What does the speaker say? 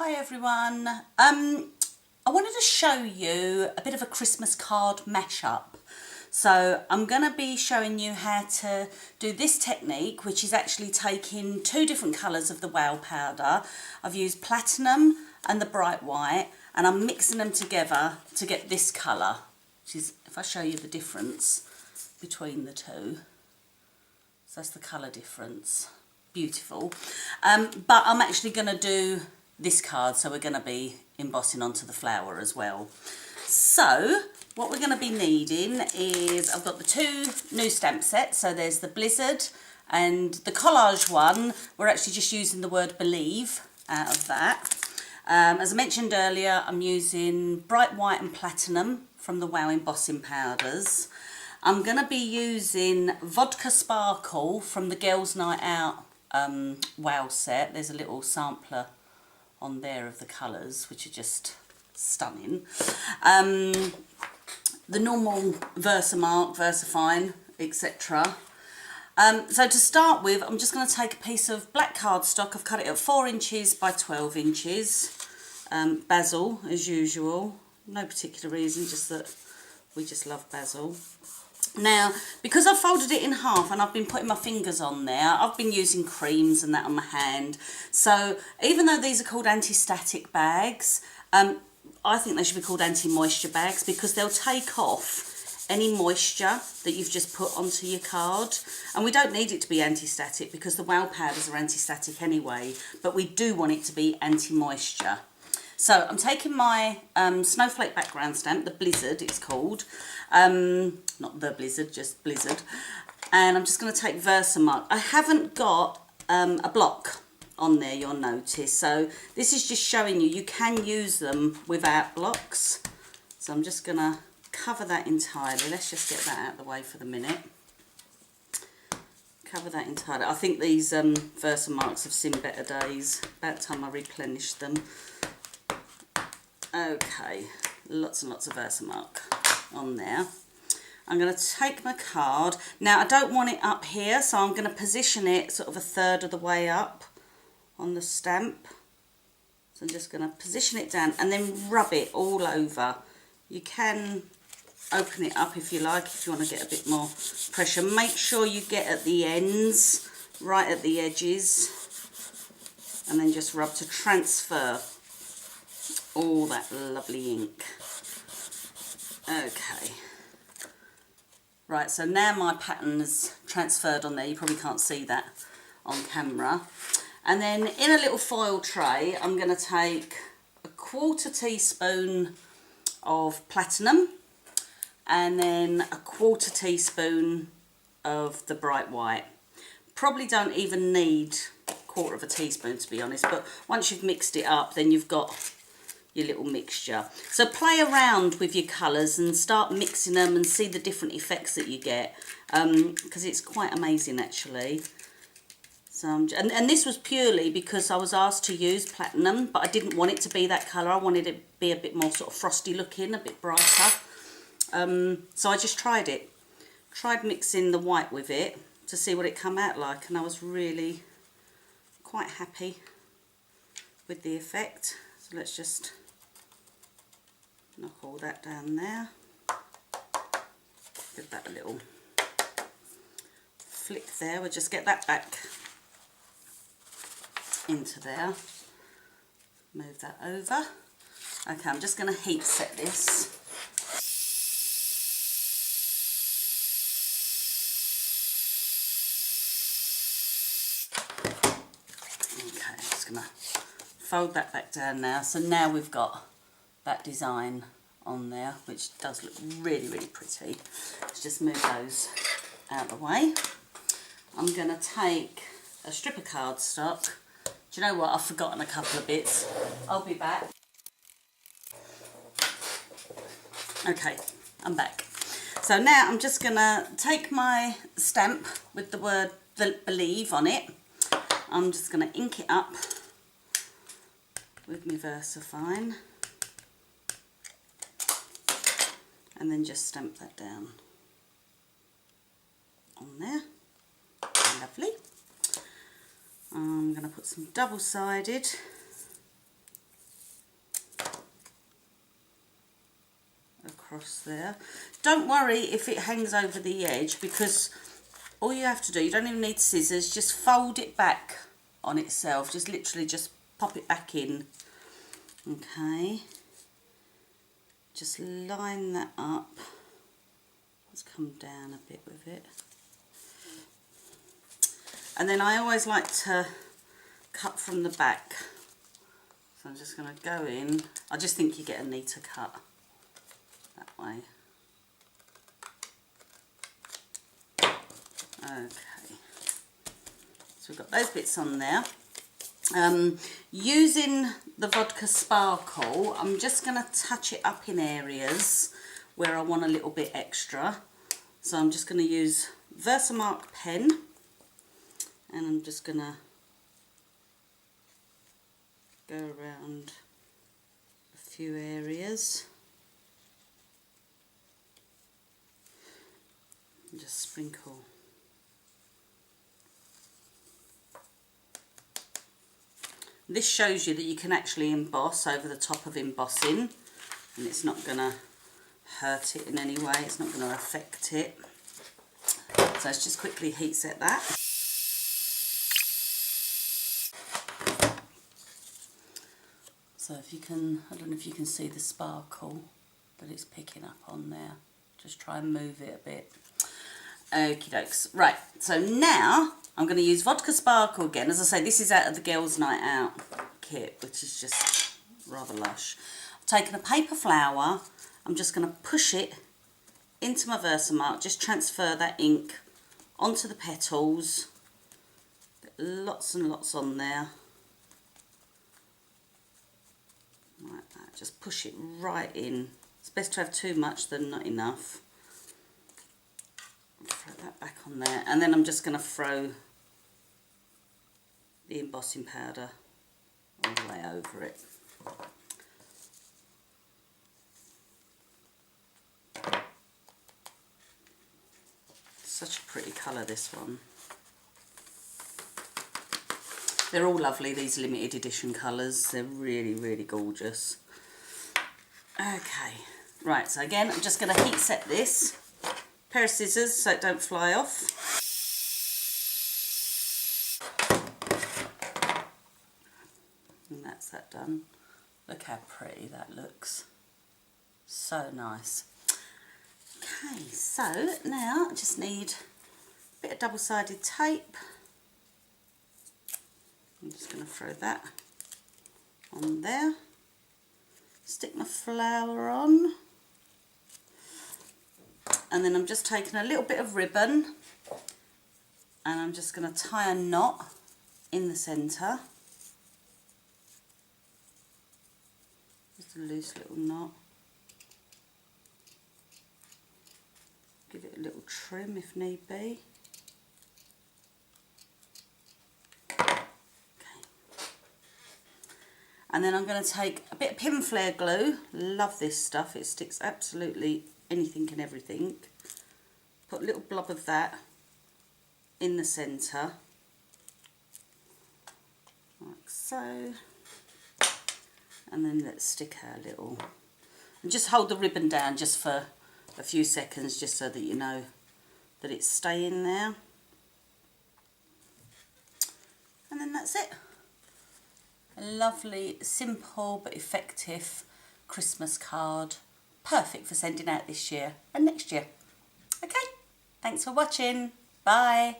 Hi everyone. I wanted to show you a bit of a Christmas card mashup. So I'm going to be showing you how to do this technique, which is actually taking two different colours of the wow powder. I've used platinum and the bright white, and I'm mixing them together to get this colour, which is, if I show you the difference between the two, so that's the colour difference. Beautiful. But I'm actually going to do this card, so we're going to be embossing onto the flower as well. So what we're going to be needing is, I've got the two new stamp sets, so there's the Blizzard and the collage one. We're actually just using the word believe out of that. As I mentioned earlier, I'm using bright white and platinum from the Wow embossing powders. I'm going to be using Vodka Sparkle from the Girls Night Out Wow set. There's a little sampler on there of the colours, which are just stunning. The normal Versamark, Versafine, etc. So to start with, I'm just going to take a piece of black cardstock. I've cut it at 4 inches by 12 inches. Basil, as usual. No particular reason, just that we just love basil. Now, because I've folded it in half and I've been putting my fingers on there, I've been using creams and that on my hand. So even though these are called anti-static bags, I think they should be called anti-moisture bags, because they'll take off any moisture that you've just put onto your card. And we don't need it to be anti-static because the wow powders are anti-static anyway, but we do want it to be anti-moisture. So I'm taking my snowflake background stamp, the Blizzard it's called, not the Blizzard, just Blizzard, and I'm just going to take Versamark. I haven't got a block on there, you'll notice, so this is just showing you you can use them without blocks. So I'm just going to cover that entirely. Let's just get that out of the way for the minute. Cover that entirely. I think these Versamarks have seen better days. About time I replenish them. Okay, lots and lots of Versamark on there. I'm going to take my card. Now, I don't want it up here, so I'm going to position it sort of 1/3 of the way up on the stamp. So I'm just going to position it down and then rub it all over. You can open it up if you like, if you want to get a bit more pressure. Make sure you get at the ends, right at the edges, and then just rub to transfer all that lovely ink. Okay. Right, so now my pattern is transferred on there. You probably can't see that on camera. And then in a little foil tray, I'm going to take a 1/4 teaspoon of platinum and then a 1/4 teaspoon of the bright white. Probably don't even need 1/4 teaspoon, to be honest, but once you've mixed it up, then you've got your little mixture. So play around with your colours and start mixing them and see the different effects that you get, because it's quite amazing actually. So and this was purely because I was asked to use platinum, but I didn't want it to be that colour. I wanted it to be a bit more sort of frosty looking, a bit brighter. So I just tried mixing the white with it to see what it come out like, and I was really quite happy with the effect. So let's just knock all that down there. Give that a little flick there. We'll just get that back into there. Move that over. Okay, I'm just going to heat set this. Okay, just going to fold that back down now. So now we've got that design on there, which does look really, really pretty. Let's just move those out of the way. I'm going to take a strip of cardstock. Do you know what? I've forgotten a couple of bits. I'll be back. Okay, I'm back. So now I'm just going to take my stamp with the word believe on it. I'm just going to ink it up with my Versafine and then just stamp that down on there. Lovely. I'm going to put some double-sided across there. Don't worry if it hangs over the edge, because all you have to do, you don't even need scissors, just fold it back on itself. Just literally just pop it back in. Okay. Just line that up. Let's come down a bit with it. And then I always like to cut from the back. So I'm just going to go in. I just think you get a neater cut that way. Okay. So we've got those bits on there. Using the vodka sparkle, I'm just going to touch it up in areas where I want a little bit extra. So I'm just going to use Versamark pen, and I'm just going to go around a few areas and just sprinkle. This shows you that you can actually emboss over the top of embossing, and it's not going to hurt it in any way, it's not going to affect it. So let's just quickly heat set that. So if you can, I don't know if you can see the sparkle that it's picking up on there. Just try and move it a bit. Okie dokes. Right, so now I'm going to use Vodka Sparkle again. As I say, this is out of the Girls' Night Out kit, which is just rather lush. I've taken a paper flower. I'm just going to push it into my Versamark. Just transfer that ink onto the petals. Get lots and lots on there. Like that. Just push it right in. It's best to have too much than not enough. Throw that back on there, and then I'm just going to throw the embossing powder all the way over it. Such a pretty colour, this one. They're all lovely, these limited edition colours. They're really, really gorgeous. Okay, right, so again, I'm just going to heat set this. Pair of scissors so it don't fly off. And that's that done. Look how pretty that looks. So nice. Okay, so now I just need a bit of double-sided tape. I'm just going to throw that on there. Stick my flower on. And then I'm just taking a little bit of ribbon, and I'm just going to tie a knot in the centre. Just a loose little knot. Give it a little trim if need be. Okay. And then I'm going to take a bit of pin flare glue. Love this stuff. It sticks absolutely anything and everything. Put a little blob of that in the centre, like so, and then let's stick our little, and just hold the ribbon down just for a few seconds, just so that you know that it's staying there, and then that's it. A lovely, simple but effective Christmas card. Perfect for sending out this year and next year. Okay, thanks for watching. Bye.